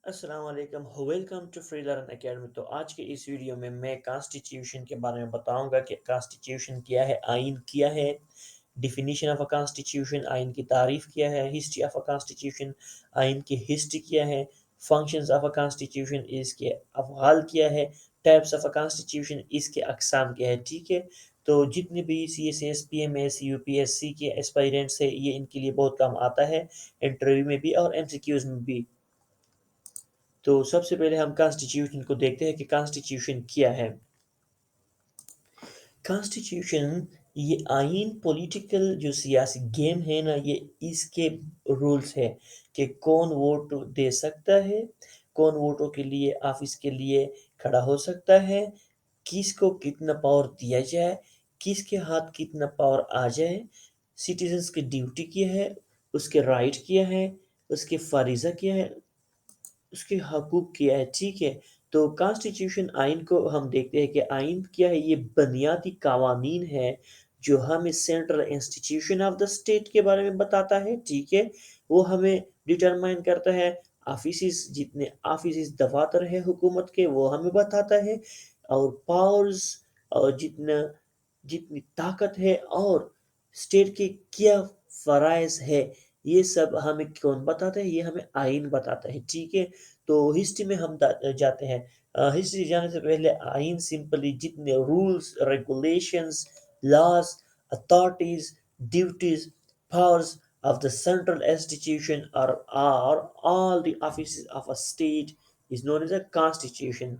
السلام علیکم، welcome to Free Learn Academy. تو آج کے اس ویڈیو میں کانسٹیٹیوشن کے بارے میں بتاؤں گا کہ کانسٹیٹیوشن کیا ہے، آئین کیا ہے، ڈیفینیشن آف اے کانسٹیٹیوشن، آئین کی تعریف کیا ہے، ہسٹری آف اے کانسٹیٹیوشن، آئین کی ہسٹری کیا ہے، فنکشنز آف اے کانسٹیٹیوشن، اس کے افعال کیا ہے، ٹائپس آف اے کانسٹیٹیوشن، اس کے اقسام کیا ہے۔ ٹھیک ہے، تو جتنے بھی C S S, P M S, U P S C کے اسپائرنٹس ہیں، یہ ان کے لیے بہت کام آتا ہے، انٹرویو میں بھی اور ایم سی کیوز میں بھی۔ تو سب سے پہلے ہم کانسٹیٹیوشن کو دیکھتے ہیں کہ کانسٹیٹیوشن کیا ہے۔ کانسٹیٹیوشن یہ آئین، پولیٹیکل جو سیاسی گیم ہے نا، یہ اس کے رولز ہے کہ کون ووٹ دے سکتا ہے، کون ووٹوں کے لیے آفس کے لیے کھڑا ہو سکتا ہے، کس کو کتنا پاور دیا جائے، کس کے ہاتھ کتنا پاور آ جائے، سٹیزنز کی ڈیوٹی کیا ہے، اس کے رائٹ کیا ہے، اس کے فریضہ کیا ہے، اس کے حقوق کیا ہے۔ ٹھیک ہے، تو کانسٹیٹیوشن آئین کو ہم دیکھتے ہیں کہ آئین کیا ہے۔ یہ بنیادی قوانین ہے جو ہمیں central institution of the state کے بارے میں بتاتا ہے۔ ٹھیک ہے، وہ ہمیں ڈیٹرمائن کرتا ہے، آفیسز، جتنے آفیسز دفاتر ہے حکومت کے وہ ہمیں بتاتا ہے، اور پاورز، اور جتنی طاقت ہے، اور اسٹیٹ کے کیا فرائض ہے، یہ سب ہمیں کون بتاتا ہے؟ یہ ہمیں آئین بتاتا ہے۔ ٹھیک ہے، تو ہسٹری میں ہم جاتے ہیں۔ ہسٹری جانے سے پہلے آئین سمپلی جتنے rules, regulations, laws, authorities, duties, powers of the central institution are all the offices of a state is known as a constitution۔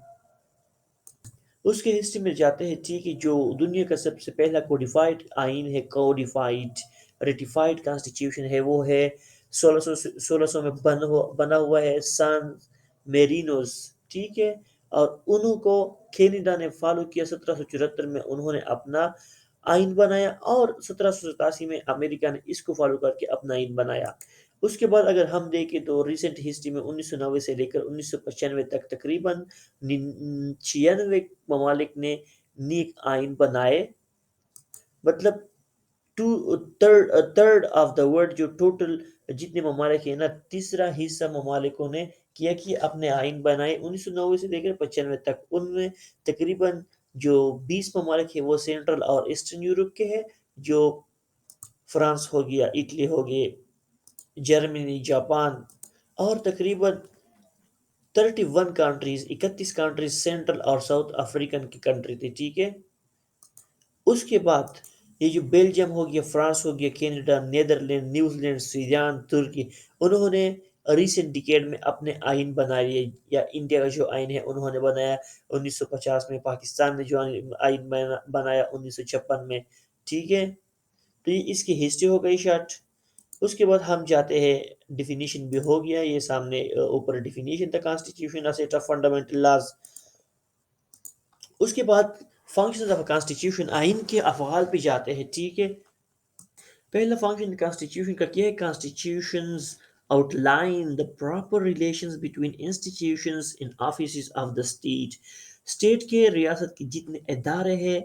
اس کے ہسٹری میں جاتے ہیں۔ ٹھیک ہے، جو دنیا کا سب سے پہلا کوڈیفائڈ آئین ہے، کوڈیفائڈ ریٹیفائڈ کانسٹیٹیوشن ہے، وہ ہے 1600 میں بنا ہوا ہے، سان میرینوز۔ ٹھیک ہے، اور انہوں کو کینیڈا نے فالو کیا 1774 میں، انہوں نے اپنا آئین بنایا، اور 1787 میں امریکہ نے اس کو فالو کر کے اپنا آئین بنایا۔ اس کے بعد اگر ہم دیکھیں تو ریسنٹ ہسٹری میں 1990 سے لے کر 1995 تک تقریباً 96 ممالک نے نیک آئین بنائے، مطلب تھرڈ آف دا ورلڈ، جو ٹوٹل جتنے ممالک ہیں نا، تیسرا حصہ ممالکوں نے کیا کہ اپنے آئین بنائے 1990 سے لے کر 95 تک۔ ان میں تقریباً جو 20 ممالک ہیں وہ سینٹرل اور ایسٹرن یورپ کے ہیں، جو فرانس ہو گیا، اٹلی ہو گئے، جرمنی، جاپان، اور تقریباً 31 کنٹریز سینٹرل اور ساؤتھ افریقن کی کنٹری تھی۔ ٹھیک ہے، اس کے بعد یہ جو بیلجیم ہو گیا، فرانس ہو گیا، Canada, Netherland, New Zealand, Sweden, ترکی، انہوں نے ریسنٹ ڈیکیڈ میں اپنے آئین بنا لیے۔ یا انڈیا کا جو آئین ہے انہوں نے بنایا 1950 میں، پاکستان نے جو آئین بنایا 1956 میں۔ ٹھیک ہے، تو یہ اس کی ہسٹری ہو گئی شارٹ۔ اس کے بعد ہم جاتے ہیں، ڈیفینیشن بھی ہو گیا، یہ سامنے اوپر ڈیفینیشن تھا، constitution a set of fundamental laws. اس کے بعد فنکشنز آف کانسٹیٹیوشن، آئین کے افعال پہ جاتے ہیں۔ ٹھیک ہے، پہلا فنکشن کانسٹیٹیوشن کا کیا ہے؟ Constitutions outline the proper relations between institutions and offices of the state۔ State کے، ریاست کے جتنے ادارے ہیں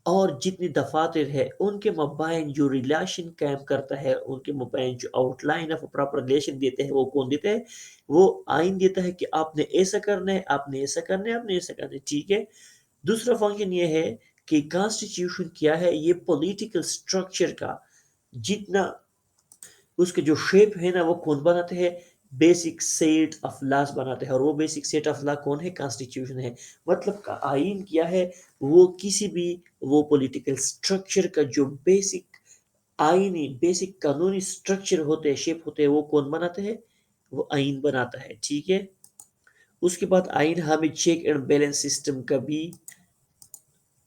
اور جتنی دفاتر ہے، ان کے مابین جو ریلیشن قائم کرتا ہے، ان کے مابین جو out line of proper relation دیتے ہیں، وہ کون دیتا ہے؟ وہ آئین دیتا ہے کہ آپ نے ایسا کرنا ہے، آپ نے ایسا کرنا ہے، آپ نے ایسا کرنا ہے۔ ٹھیک ہے، دوسرا فنکشن یہ ہے کہ کانسٹیٹیوشن کیا ہے؟ یہ پولیٹیکل سٹرکچر کا جتنا اس کے جو شیپ ہے نا، وہ کون بناتے ہیں؟ بیسک سیٹ آف لاز بناتے ہیں، اور وہ بیسک سیٹ آف لا کون ہے؟ کانسٹیٹیوشن ہے۔ مطلب کا آئین کیا ہے؟ وہ کسی بھی وہ پولیٹیکل سٹرکچر کا جو بیسک آئینی، بیسک قانونی سٹرکچر ہوتے ہیں، شیپ ہوتے ہیں، وہ کون بناتے ہیں؟ وہ آئین بناتا ہے۔ ٹھیک ہے، اس کے بعد آئین ہمیں چیک اینڈ بیلنس سسٹم کا بھی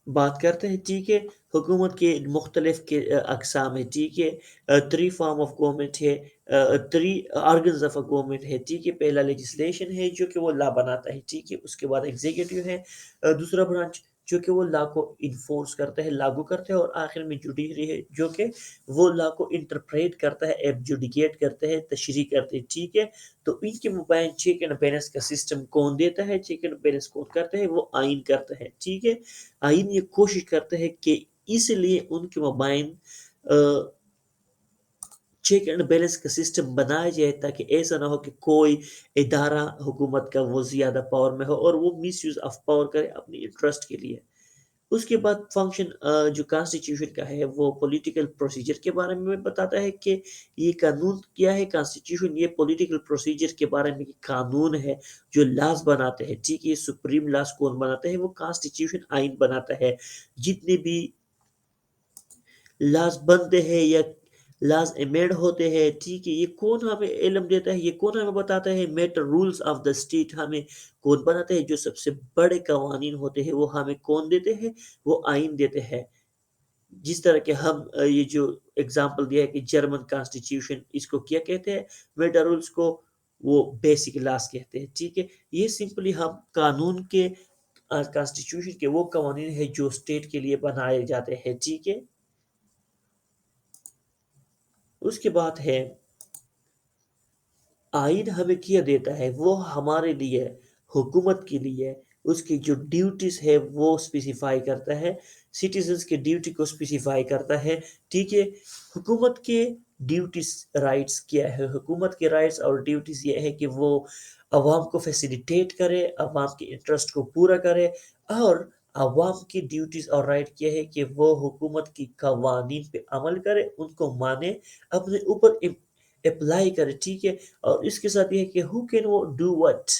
بات کرتے ہیں۔ ٹھیک ہے، حکومت کے مختلف کے اقسام ہے۔ ٹھیک ہے، 3 فارم آف گورنمنٹ ہے، 3 آرگنز آف گورنمنٹ ہے۔ ٹھیک ہے، پہلا لیجسلیشن ہے جو کہ وہ لا بناتا ہے۔ ٹھیک ہے، اس کے بعد ایگزیکٹو ہے، دوسرا برانچ جو کہ وہ لا کو انفورس کرتا ہے، لاگو کرتا ہے، اور آخر میں جوڈیشری ہے جو کہ وہ لا کو انٹرپریٹ کرتا ہے، ایبجوڈیکیٹ کرتا ہے، تشریح کرتے ہیں۔ ٹھیک ہے، تو ان کے مابین چیک اینڈ بیلنس کا سسٹم کون دیتا ہے؟ چیک اینڈ بیلنس کون کرتا ہے؟ وہ آئین کرتا ہے۔ ٹھیک ہے، آئین یہ کوشش کرتا ہے کہ اس لیے ان کے مابین چیک اینڈ بیلنس کا سسٹم بنایا جائے تاکہ ایسا نہ ہو کہ کوئی ادارہ حکومت کا وہ زیادہ پاور میں ہو اور وہ مس یوز آف پاور کرے اپنی انٹرسٹ کے لیے۔ اس کے بعد فنکشن جو کانسٹیٹیوشن کا ہے وہ پولیٹیکل پروسیجر کے بارے میں بتاتا ہے کہ یہ قانون کیا ہے۔ کانسٹیٹیوشن یہ پولیٹیکل پروسیجر کے بارے میں قانون ہے جو لاز بناتے ہیں، ٹھیک ہے۔ یہ سپریم لاز کون بناتا ہے؟ وہ کانسٹیٹیوشن آئین بناتا ہے۔ جتنے بھی لاز بنتے ہیں یا لاز ایمینڈ ہوتے ہیں، ٹھیک ہے، یہ کون ہمیں علم دیتا ہے، یہ کون ہمیں بتاتا ہے؟ Matter rules of the state ہمیں کون بناتا ہے؟ جو سب سے بڑے قوانین ہوتے ہیں وہ ہمیں کون دیتے ہیں؟ وہ آئین دیتے ہیں۔ جس طرح کہ ہم یہ جو اگزامپل دیا ہے کہ جرمن کانسٹیٹیوشن، اس کو کیا کہتے ہیں؟ میٹر رولز کو وہ بیسک لاز کہتے ہیں، ٹھیک ہے۔ یہ سمپلی ہم قانون کے کانسٹیٹیوشن کے وہ قوانین ہیں جو اسٹیٹ کے لیے بنائے جاتے ہیں، ٹھیک ہے۔ اس کے بعد ہے آئین ہمیں کیا دیتا ہے؟ وہ ہمارے لیے، حکومت کے لیے اس کی جو ڈیوٹیز ہے وہ اسپیسیفائی کرتا ہے، سٹیزنز کے ڈیوٹی کو اسپیسیفائی کرتا ہے، ٹھیک ہے۔ حکومت کے ڈیوٹیز رائٹس کیا ہے؟ حکومت کے رائٹس اور ڈیوٹیز یہ ہے کہ وہ عوام کو فیسیلیٹیٹ کرے، عوام کے انٹرسٹ کو پورا کرے، اور عوام کی ڈیوٹیز اور رائٹ کیا ہے کہ وہ حکومت کی قوانین پہ عمل کرے، ان کو مانے، اپنے اوپر اپلائی کرے، ٹھیک ہے۔ اور اس کے ساتھ یہ ہے کہ who can do what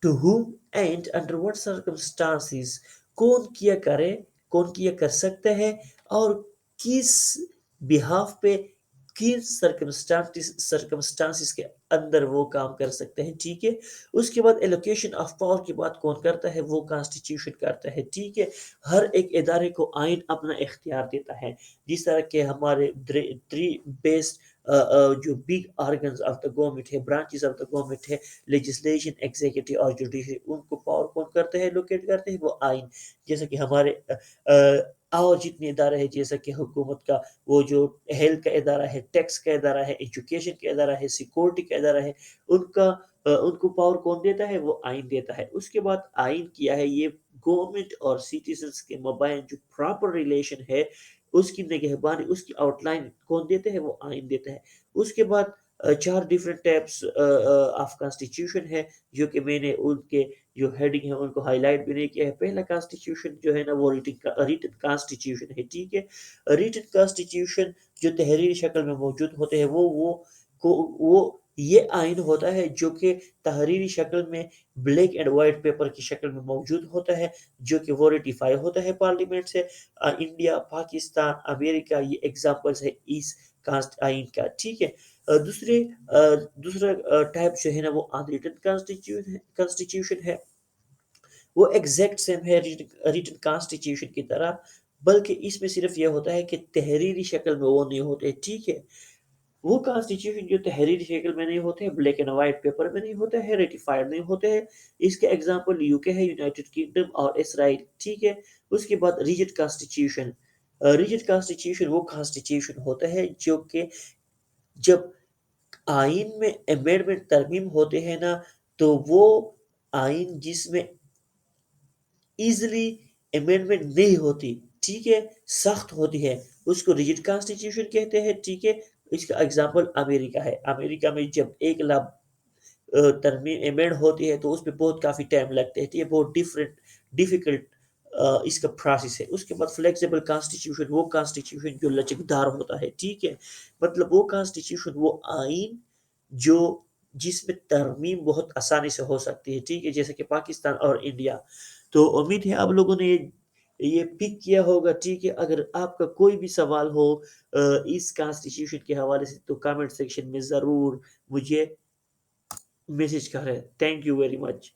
to whom and under what circumstances، کون کیا کرے، کون کیا کر سکتا ہے، اور کس بہاف پہ، کس سرکمسٹانسز کے اندر وہ کام کر سکتے ہیں، ٹھیک ہے۔ اس کے بعد ایلوکیشن آف پاور کی بات کون کرتا ہے؟ وہ کانسٹیٹیوشن کرتا ہے، ٹھیک ہے۔ ہر ایک ادارے کو آئین اپنا اختیار دیتا ہے، جس طرح کہ ہمارے تھری بیسڈ جو big organs of the government ہے، برانچز آف دا گورنمنٹ ہے، لیجسلیشن، ایگزیکٹو اور جوڈیشری، ان کو پاور کون کرتے ہیں، لوکیٹ کرتے ہیں؟ وہ آئین۔ جیسا کہ ہمارے اور جتنے ادارے ہیں، جیسا کہ حکومت کا وہ جو ہیلتھ کا ادارہ ہے، ٹیکس کا ادارہ ہے، ایجوکیشن کا ادارہ ہے، سیکورٹی کا ادارہ ہے، ان کو پاور کون دیتا ہے؟ وہ آئین دیتا ہے۔ اس کے بعد آئین کیا ہے؟ یہ گورنمنٹ اور سٹیزنز کے مابین جو پراپر ریلیشن ہے اس کی نگہبانی، اس کی آؤٹ لائن کون دیتے ہیں؟ وہ آئین دیتا ہے۔ اس کے بعد چار ڈیفرنٹ ٹائپس آف کانسٹیٹیوشن ہے، جو کہ میں نے ان کے جو ہیڈنگ ہے ان کو ہائی لائٹ بھی نہیں کیا ہے۔ پہلا کانسٹیٹیوشن جو ہے نا وہ ریٹن کانسٹیٹیوشن ہے، ٹھیک ہے۔ ریٹن کانسٹیٹیوشن جو تحریری شکل میں موجود ہوتے ہیں وہ یہ آئین ہوتا ہے جو کہ تحریری شکل میں بلیک اینڈ وائٹ پیپر کی شکل میں موجود ہوتا ہے، جو کہ وہ ریٹیفائی ہوتا ہے پارلیمنٹ سے۔ انڈیا، پاکستان، امریکہ، یہ ایگزامپلس ہے اس آئین کا، ٹھیک ہے۔ دوسرا ٹائپ جو ہے نا وہ ان ریٹن کانسٹیٹیوشن ہے۔ وہ ایگزیکٹ سیم ہے ریٹن کانسٹیٹیوشن کی طرح، بلکہ اس میں صرف یہ ہوتا ہے کہ تحریری شکل میں وہ نہیں ہوتے، ٹھیک ہے۔ وہ کانسٹیٹیوشن جو تحریری شکل میں نہیں ہوتے ہیں، بلیک اینڈ وائٹ پیپر میں نہیں ہوتے ہیں، ریٹیفائڈ نہیں ہوتے ہیں، اس کے ایگزامپل یو کے ہے، یونائٹڈ کنگڈم اور اسرائیل، ٹھیک ہے۔ اس کے بعد ریجڈ کانسٹیٹیوشن۔ ریجڈ کانسٹیٹیوشن وہ کانسٹیٹیوشن ہوتا ہے جو کہ جب آئین میں امینڈمنٹ ترمیم ہوتے ہیں نا، تو وہ آئین جس میں ایزلی امینڈمنٹ نہیں ہوتی، ٹھیک ہے، سخت ہوتی ہے، اس کو ریجڈ کانسٹیٹیوشن کہتے ہیں، ٹھیک ہے۔ اس کا ایگزامپل امریکہ ہے۔ امریکہ میں جب ایک لا ترمیم امینڈ ہوتی ہے تو اس پہ بہت کافی ٹائم لگتے ہیں، یہ بہت ڈیفیکلٹ اس کا پروسیس ہے۔ اس کے بعد فلیکسیبل کانسٹیٹیوشن، وہ کانسٹیٹیوشن جو لچکدار ہوتا ہے، ٹھیک ہے۔ مطلب وہ کانسٹیٹیوشن، وہ آئین جو جس میں ترمیم بہت آسانی سے ہو سکتی ہے، ٹھیک ہے، جیسے کہ پاکستان اور انڈیا۔ تو امید ہے آپ لوگوں نے یہ پک کیا ہوگا، ٹھیک ہے۔ اگر آپ کا کوئی بھی سوال ہو اس کانسٹیٹیوشن کے حوالے سے تو کامنٹ سیکشن میں ضرور مجھے میسج کریں۔ Thank you very much.